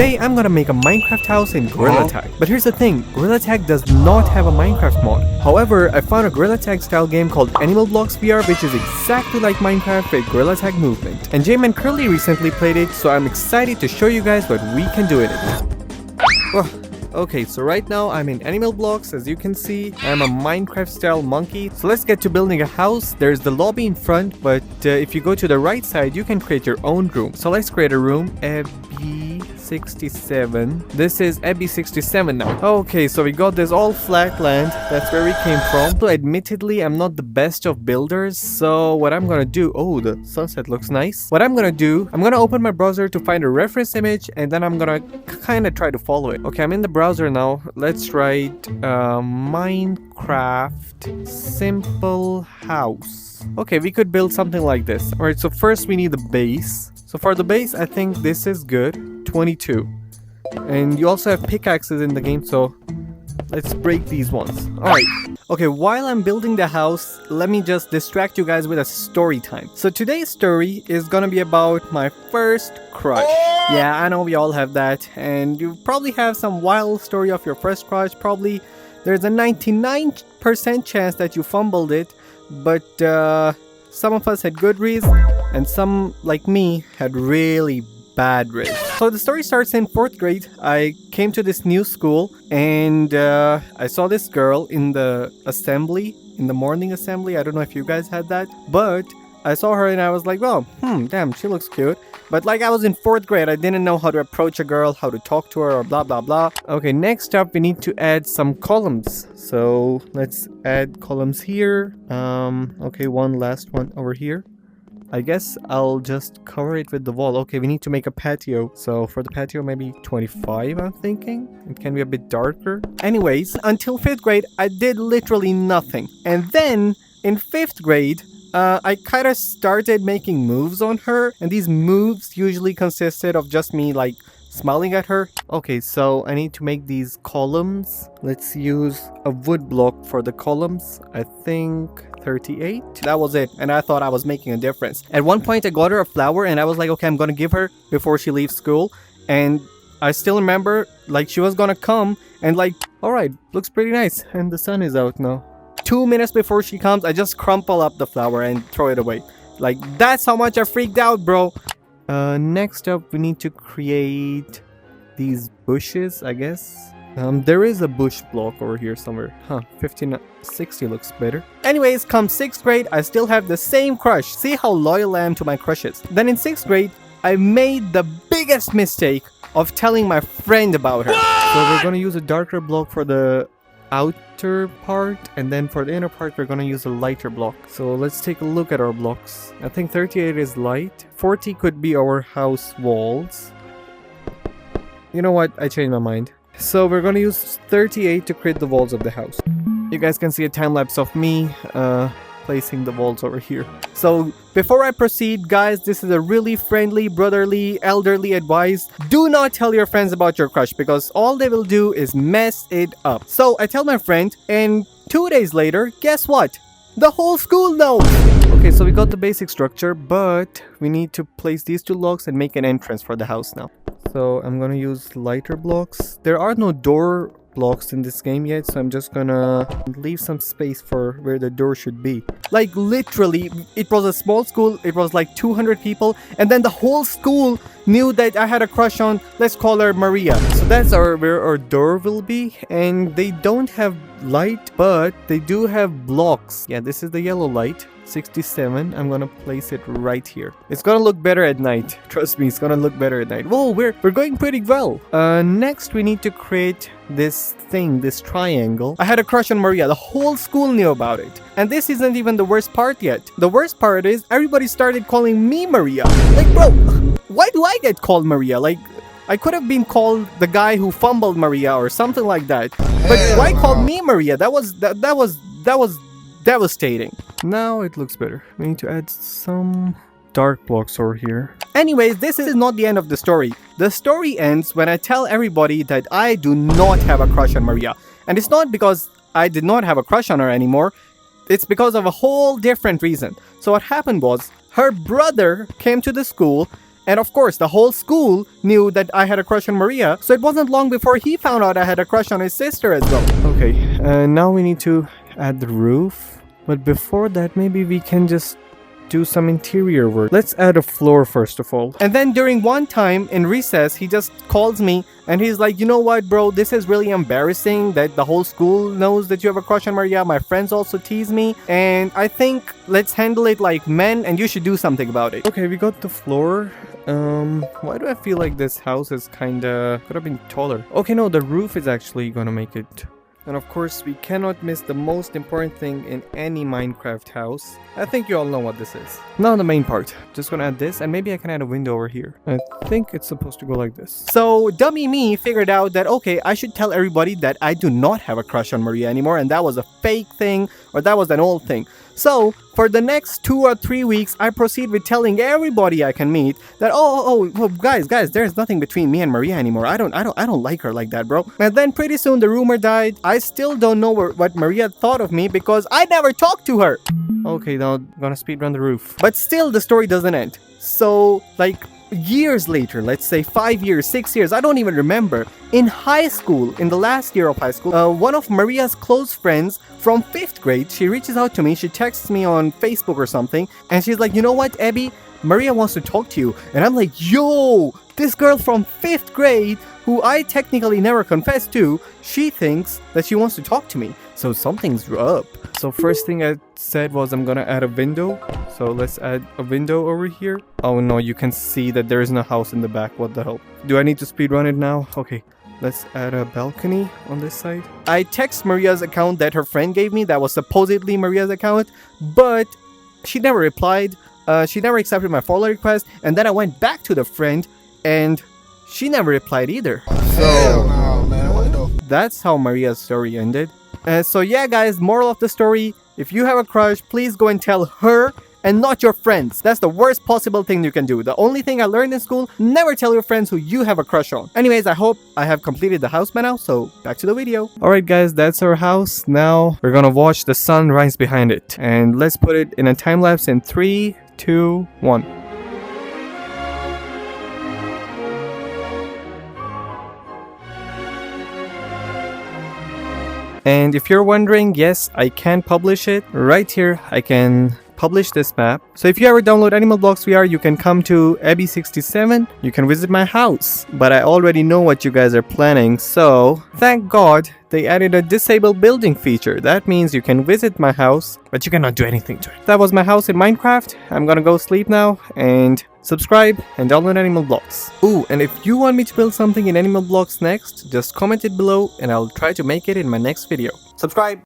Today I'm gonna make a Minecraft house in Gorilla Tag. But here's the thing, Gorilla Tag does not have a Minecraft mod. However, I found a Gorilla Tag style game called Animal Blocks VR, which is exactly like Minecraft with Gorilla Tag movement. And J-Man Curly recently played it, so I'm excited to show you guys what we can do in it. Okay, so right now I'm in Animal Blocks. As you can see, I'm a Minecraft style monkey. So let's get to building a house. There's the lobby in front, but if you go to the right side, you can create your own room. So let's create a room. EbbyDebbyDoo. This is EbbyDebbyDoo now. Okay, so we got this all flat land. That's where we came from. So admittedly, I'm not the best of builders. So what I'm gonna do... Oh, the sunset looks nice. What I'm gonna do, I'm gonna open my browser to find a reference image, and then I'm gonna kind of try to follow it. Okay, I'm in the browser now. Let's write Minecraft simple house. Okay, we could build something like this. Alright, so first we need the base. So for the base, I think this is good. 22. And you also have pickaxes in the game, so let's break these ones. Alright. Okay, while I'm building the house, let me just distract you guys with a story time. So today's story is gonna be about my first crush. Yeah, I know we all have that. And you probably have some wild story of your first crush. Probably there's a 99% chance that you fumbled it. But some of us had good reads, and some, like me, had really bad reads. So the story starts in 4th grade. I came to this new school, and I saw this girl in the assembly, in the morning assembly. I don't know if you guys had that, but I saw her and I was like, oh, damn, she looks cute. But like, I was in 4th grade, I didn't know how to approach a girl, how to talk to her, or blah blah blah. Okay, next up we need to add some columns. So let's add columns here. Okay, one last one over here. I guess I'll just cover it with the wall. Okay, we need to make a patio. So for the patio, maybe 25, I'm thinking. It can be a bit darker. Anyways, until 5th grade, I did literally nothing. And then in 5th grade, I kind of started making moves on her. And these moves usually consisted of just me like smiling at her. Okay, so I need to make these columns. Let's use a wood block for the columns. I think 38. That was it, and I thought I was making a difference. At one point I got her a flower and I was like, okay, I'm gonna give her before she leaves school. And I still remember, like, she was gonna come and like, alright, looks pretty nice, and the sun is out now. 2 minutes before she comes, I just crumple up the flower and throw it away. Like, that's how much I freaked out, bro. Next up we need to create these bushes, I guess. There is a bush block over here somewhere. 60 looks better. Anyways, come 6th grade, I still have the same crush. See how loyal I am to my crushes. Then in 6th grade, I made the biggest mistake of telling my friend about her. What? So we're gonna use a darker block for the outer part, and then for the inner part we're gonna use a lighter block. So let's take a look at our blocks. I think 38 is light. 40 could be our house walls. You know what? I changed my mind. So we're gonna use 38 to create the walls of the house. You guys can see a time lapse of me placing the walls over here. So before I proceed, guys, this is a really friendly, brotherly, elderly advice. Do not tell your friends about your crush, because all they will do is mess it up. So I tell my friend, and 2 days later, guess what? The whole school knows! Okay, so we got the basic structure, but we need to place these 2 logs and make an entrance for the house now. So I'm gonna use lighter blocks. There are no door blocks in this game yet, so I'm just gonna leave some space for where the door should be. Like, literally, it was a small school. It was like 200 people, and then the whole school knew that I had a crush on, let's call her Maria. So that's where our door will be, and they don't have light, but they do have blocks. Yeah, this is the yellow light. 67. I'm gonna place it right here. It's gonna look better at night. Trust me, it's gonna look better at night. Whoa, we're going pretty well. Next we need to create this thing, this triangle. I had a crush on Maria. The whole school knew about it. And this isn't even the worst part yet. The worst part is everybody started calling me Maria. Like, bro, why do I get called Maria? Like, I could have been called the guy who fumbled Maria or something like that. But why call me Maria? That was devastating. Now it looks better. We need to add some dark blocks over here. Anyways, this is not the end of the story. The story ends when I tell everybody that I do not have a crush on Maria. And it's not because I did not have a crush on her anymore. It's because of a whole different reason. So what happened was, her brother came to the school And of course, the whole school knew that I had a crush on Maria, so it wasn't long before he found out I had a crush on his sister as well. Okay, now we need to add the roof. But before that, maybe we can just do some interior work. Let's add a floor first of all. And then during one time in recess, he just calls me and he's like, you know what, bro, this is really embarrassing that the whole school knows that you have a crush on Maria. My friends also tease me, and I think let's handle it like men and you should do something about it. Okay, we got the floor. Why do I feel like this house is kinda could have been taller? Okay, no, the roof is actually gonna make it. And of course, we cannot miss the most important thing in any Minecraft house. I think you all know what this is. Now the main part. Just gonna add this, and maybe I can add a window over here. I think it's supposed to go like this. So, dummy me figured out that, okay, I should tell everybody that I do not have a crush on Maria anymore, and that was a fake thing, or that was an old thing. So, for the next 2 or 3 weeks, I proceed with telling everybody I can meet that, oh, guys, there's nothing between me and Maria anymore. I don't like her like that, bro. And then pretty soon the rumor died. I still don't know what Maria thought of me because I never talked to her. Okay, now I'm gonna speedrun the roof. But still, the story doesn't end. So, like, years later, let's say 5 years, 6 years, I don't even remember. In high school, in the last year of high school, one of Maria's close friends from 5th grade, she reaches out to me, she texts me on Facebook or something, and she's like, you know what, Abby, Maria wants to talk to you. And I'm like, yo, this girl from 5th grade, who I technically never confessed to, she thinks that she wants to talk to me. So something's up. So first thing I said was I'm gonna add a window. So let's add a window over here. Oh no, you can see that there isn't a house in the back. What the hell? Do I need to speedrun it now? Okay. Let's add a balcony on this side. I text Maria's account that her friend gave me that was supposedly Maria's account, but she never replied. She never accepted my follow request, and then I went back to the friend and she never replied either. So that's how Maria's story ended. So yeah guys, moral of the story, if you have a crush, please go and tell her and not your friends. That's the worst possible thing you can do. The only thing I learned in school, never tell your friends who you have a crush on. Anyways, I hope I have completed the house by now, so back to the video. Alright guys, that's our house. Now we're gonna watch the sun rise behind it. And let's put it in a time lapse in 3, 2, 1. And if you're wondering, yes, I can publish it. Right here, I can publish this map. So if you ever download Animal Blocks VR, you can come to Ebby67. You can visit my house. But I already know what you guys are planning, so thank God they added a disable building feature. That means you can visit my house, but you cannot do anything to it. That was my house in Minecraft. I'm gonna go sleep now, and subscribe and download Animal Blocks. Ooh, and if you want me to build something in Animal Blocks next, just comment it below and I'll try to make it in my next video. Subscribe!